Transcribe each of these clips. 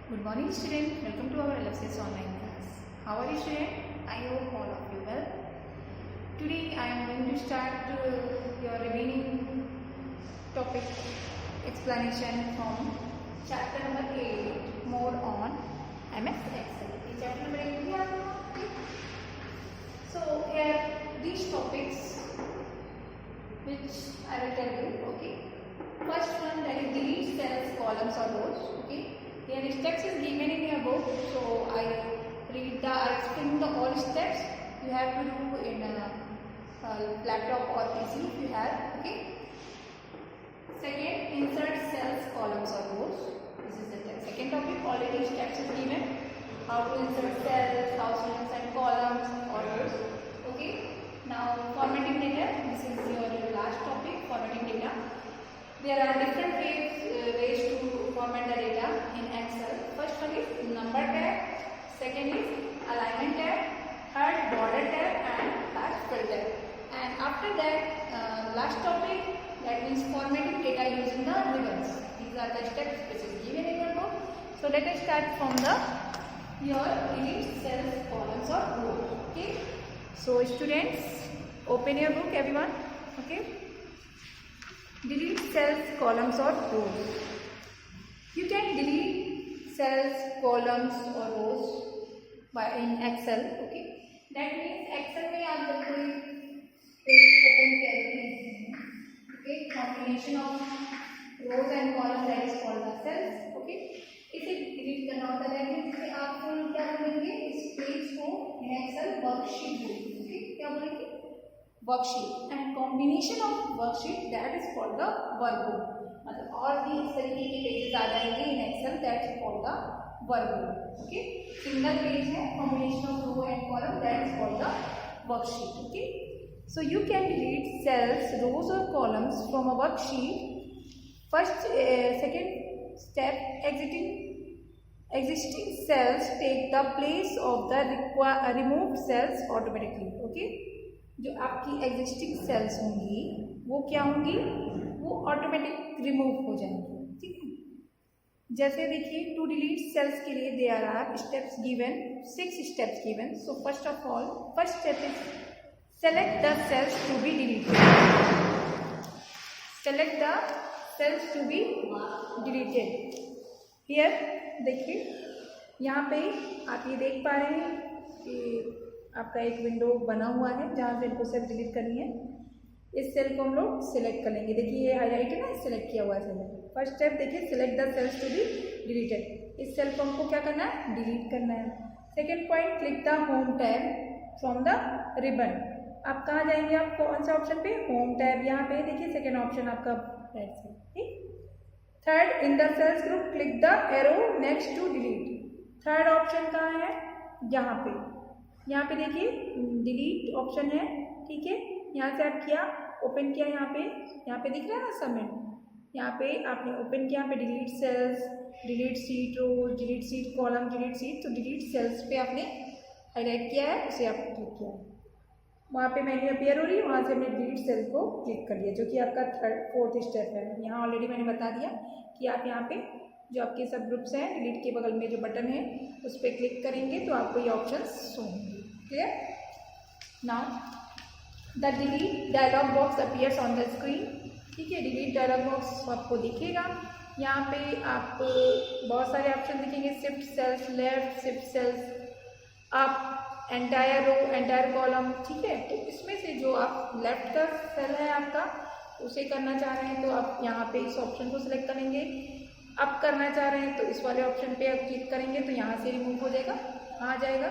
Good morning student, welcome to our LFCS online class. How are you student? I hope all of you well. Today I am going to start your remaining topic explanation from chapter number 8, more on MS Excel. Chapter number 8 we are okay. So here these topics which I will tell you, okay. First one, that is delete cells, columns or rows, okay. Here steps is given in your book, so I explain the all steps you have to do in a laptop or PC if you have, okay. Second, insert cells, columns or rows. This is the second topic. Already steps is given. How to insert cells, how to insert columns or rows, okay. Now formatting data. This is your last topic, formatting data. There are different ways to format the data in Excel. First one is number tab, second is alignment tab, third border tab, and last fill tab. And after that, last topic, that means formatting data using the ribbons. These are the steps which is given in your book. So let us start from your delete cells, columns or rows. Okay. So students, open your book, everyone. Okay. Delete cells, columns or rows. You can delete cells, columns or rows in Excel. Okay. That means Excel में आप जब कोई open करते हैं, okay, combination of rows and columns that is called the cells. Okay. इसे delete करना होता है, लेकिन इसे आप क्या बोलेंगे, इस पेज को in Excel worksheet बोलेंगे. Okay. क्या बोलेंगे? Worksheet. And combination of worksheet that is called the workbook. मतलब और भी इस तरीके के पेजेस आ जाएंगे in Excel, that is called the workbook. Okay. Single page है, combination of row and column, that is called the worksheet. Okay. So you can delete cells, rows और columns from a worksheet. First second step, existing cells take the place of the removed cells automatically. Okay. जो आपकी existing cells होंगी वो क्या होंगी, वो automatic remove हो जाएंगी. ठीक है. जैसे देखिए, टू डिलीट सेल्स के लिए there are steps given, 6 steps given. So first of all, first step is select the cells to be deleted. Select the cells to be deleted. Here देखिए, यहाँ पे आप ये देख पा रहे हैं कि आपका एक विंडो बना हुआ है जहाँ से इनको सेल डिलीट करनी है. इस सेल को हम लोग सिलेक्ट कर लेंगे. देखिए ये हाईलाइट है ना, सिलेक्ट किया हुआ है सेल. फर्स्ट स्टेप देखिए, select the cells to be deleted. इस सेल को हमको क्या करना है, डिलीट करना है. Second point, click the home tab from the ribbon. आप कहाँ जाएंगे, आप कौन से ऑप्शन पे, होम टैब. यहाँ पे देखिए सेकेंड ऑप्शन आपका राइट साइड. ठीक. Third, in the cells group click the arrow next to delete. Third option कहाँ है, यहाँ पे. यहाँ पे देखिए डिलीट ऑप्शन है. ठीक है. यहाँ से आप किया, ओपन किया, यहाँ पे दिख रहा है ना सबमिट. यहाँ पे आपने ओपन किया, यहाँ पे delete cells, delete sheet rows, delete sheet column, delete sheet. तो डिलीट सेल्स पे आपने हाईलाइट किया है, उसे आप क्लिक किया. वहाँ पे मेन्यू अपीयर हो रही है, वहाँ से हमने डिलीट सेल को क्लिक कर लिया, जो कि आपका फोर्थ स्टेप है. यहाँ ऑलरेडी मैंने बता दिया कि आप यहाँ पे जो आपके सब ग्रुप्स हैं, डिलीट के बगल में जो बटन है उस पर क्लिक करेंगे तो आपको ये ऑप्शन शो होंगे. Clear. Now the delete dialog box appears on the screen. ठीक है. डिलीट डायलॉग बॉक्स आपको दिखेगा. यहाँ पे आप बहुत सारे ऑप्शन दिखेंगे, shift cells, left shift cells, आप एंटायर रो, एंटायर कॉलम. ठीक है. तो इसमें से जो आप लेफ्ट का सेल है आपका, उसे करना चाह रहे हैं तो आप यहाँ पे इस ऑप्शन को सिलेक्ट करेंगे. अप करना चाह रहे हैं तो इस वाले ऑप्शन पे आप क्लिक करेंगे तो यहाँ से रिमूव हो जाएगा, आ जाएगा.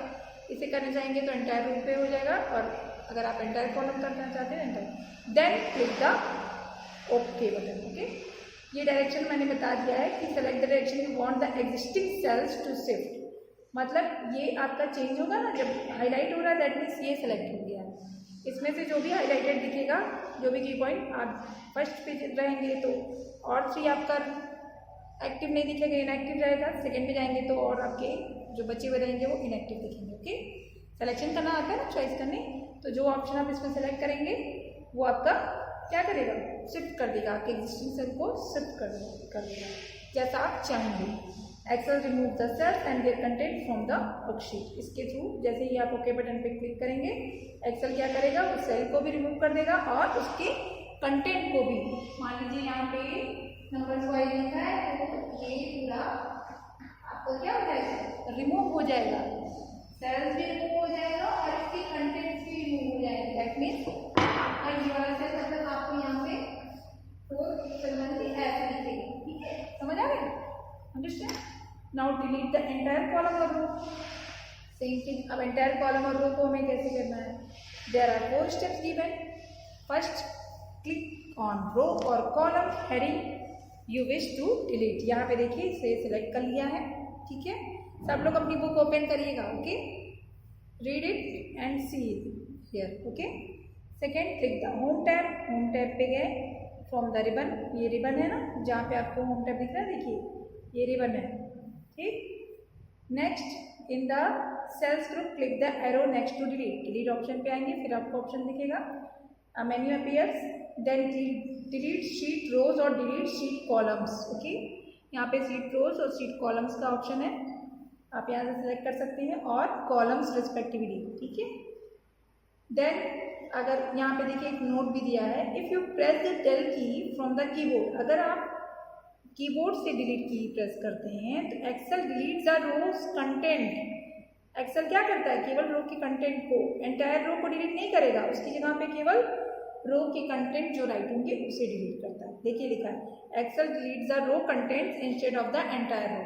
इसे करना चाहेंगे तो एंटायर रो पे हो जाएगा, और अगर आप एंटायर कॉलम करना चाहते हैं entire, then click the OK button. OK. ये डायरेक्शन मैंने बता दिया है कि select the direction you want the existing cells to shift. मतलब ये आपका चेंज होगा ना, जब हाईलाइट हो रहा है दैट मीन्स ये सेलेक्ट हो गया. इसमें से जो भी हाईलाइटेड दिखेगा, जो भी की पॉइंट, आप फर्स्ट पे रहेंगे तो और 3 आपका एक्टिव नहीं दिखेगा, इनएक्टिव रहेगा. सेकेंड पे जाएंगे तो और आपके जो बचे हुए रहेंगे वो इनएक्टिव दिखेंगे. ओके. सिलेक्शन करना आता है ना, चॉइस करने. तो जो ऑप्शन आप इसमें सेलेक्ट करेंगे वो आपका क्या करेगा, शिफ्ट कर देगा, आपके एग्जिस्टिंग सेल को शिफ्ट कर देगा जैसा आप चाहेंगे. Excel remove the cells and their content from the worksheet. इसके थ्रू जैसे ही आप ओके बटन पे क्लिक करेंगे, एक्सेल क्या करेगा, उस सेल को भी रिमूव कर देगा और उसके कंटेंट को भी। मान लीजिए यहाँ पे नंबर वाइज लिखा है, तो ये पूरा आपको क्या हो जाएगा, रिमूव हो जाएगा, सेल्स भी रिमूव हो जाएगा और इसके कंटेंट भी रिमूव हो जाएगा। दैट मीन्स आपका ये वाला सेल मतलब आपको यहाँ पे ऐसे दिखेगा। ठीक है, समझ आ गया? Understand? Now delete the entire column और रो। सेम थिंग, अब एंटायर कॉलम और रो को हमें कैसे करना है? There are 4 steps given. First, click on row और column heading you wish to delete. यहाँ पे देखिए इसे सिलेक्ट कर लिया है। ठीक है, सब लोग अपनी बुक ओपन करिएगा। Okay, read it and see here. Okay, second, click the home tab. Home tab पे गए, फ्रॉम द रिबन, ये रिबन है ना जहाँ पे आपको होम टैब दिख रहा है, देखिए ये रिबन है। ठीक, next in the cells group click the arrow next to delete. Delete option पे आएंगे, फिर आपको ऑप्शन दिखेगा, menu appears, then delete sheet rows और डिलीट शीट कॉलम्स। ओके, यहाँ पे शीट रोज और शीट कॉलम्स का ऑप्शन है, आप यहाँ से सिलेक्ट कर सकते हैं, और कॉलम्स रिस्पेक्टिवली। ठीक है, देन अगर यहाँ पे देखिए एक नोट भी दिया है, if you press the Del key from the keyboard, अगर आप कीबोर्ड से डिलीट की प्रेस करते हैं तो Excel delete the rows content. Excel क्या करता है, केवल रो के कंटेंट को, एंटायर रो को डिलीट नहीं करेगा, उसकी जगह पे केवल रो के कंटेंट जो राइट होंगे उसे डिलीट करता है। देखिए लिखा है Excel delete the row content instead of the entire row.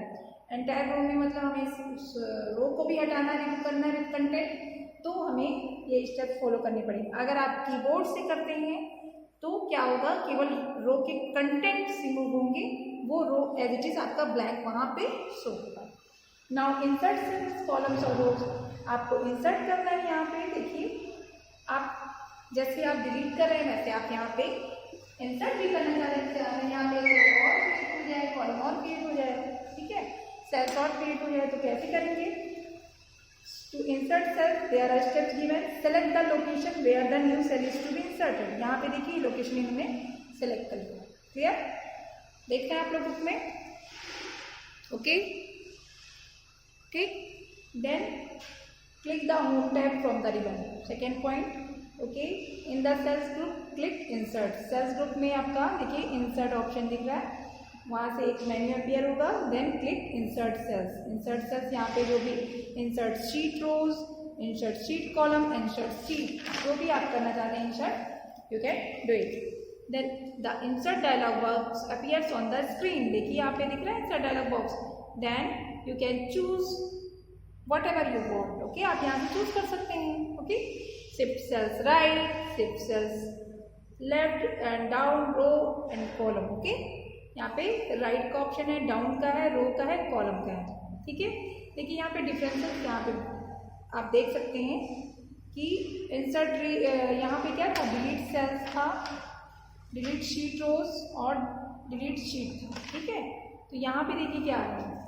Entire row में मतलब हमें उस रो को भी हटाना है, रिमूव करना है विद कंटेंट, तो हमें ये स्टेप फॉलो करने पड़ेंगे। अगर आप कीबोर्ड से करते हैं तो क्या होगा, केवल रो के कंटेंट रिमूव होंगे, वो रो एज इट इज आपका ब्लैंक वहाँ पे शो होगा। नाउ इंसर्ट सेल्स कॉलम्स और रोज, आपको इंसर्ट करना है। यहाँ पे देखिए, आप जैसे आप डिलीट कर रहे हैं वैसे आप यहाँ पे इंसर्ट भी करना चाह रहे हैं। यहाँ पे रो और क्रिएट हो जाए, कॉलम और क्रिएट हो जाए। ठीक है, सेल्स और क्रिएट हो जाए, तो कैसे करेंगे? To insert cells, there are steps given. Select the location where the new cell is to be inserted. यहाँ पे देखिए लोकेशन इन्होंने सेलेक्ट कर लिया। क्लियर? देखते हैं आप लोग बुक में। ओके, ठीक, then click the home tab from the ribbon. Second point, OK, in the cells group click insert. Cells group में आपका देखिए इंसर्ट ऑप्शन दिख रहा है, वहाँ से एक मेन्यू अपीयर होगा, then click insert cells. Insert cells यहाँ पे जो भी insert sheet rows, insert sheet column, insert sheet, जो भी आप करना चाहते हैं insert, you can do it. Then the insert dialog box appears on the screen. देखिए यहाँ पे दिख रहा है insert dialog box, then you can choose whatever you want. Okay, आप यहाँ से चूज कर सकते हैं। Okay, shift cells right, shift cells left and down, row and column. OK, यहाँ पे राइट का ऑप्शन है, डाउन का है, रो का है, कॉलम का है। ठीक है, देखिए यहाँ पे डिफरेंसेस यहाँ पे आप देख सकते हैं कि इंसर्ट यहाँ पे क्या था, डिलीट सेल्स था, डिलीट शीट रोज और डिलीट शीट था। ठीक है, तो यहाँ पे देखिए क्या आ रहा है,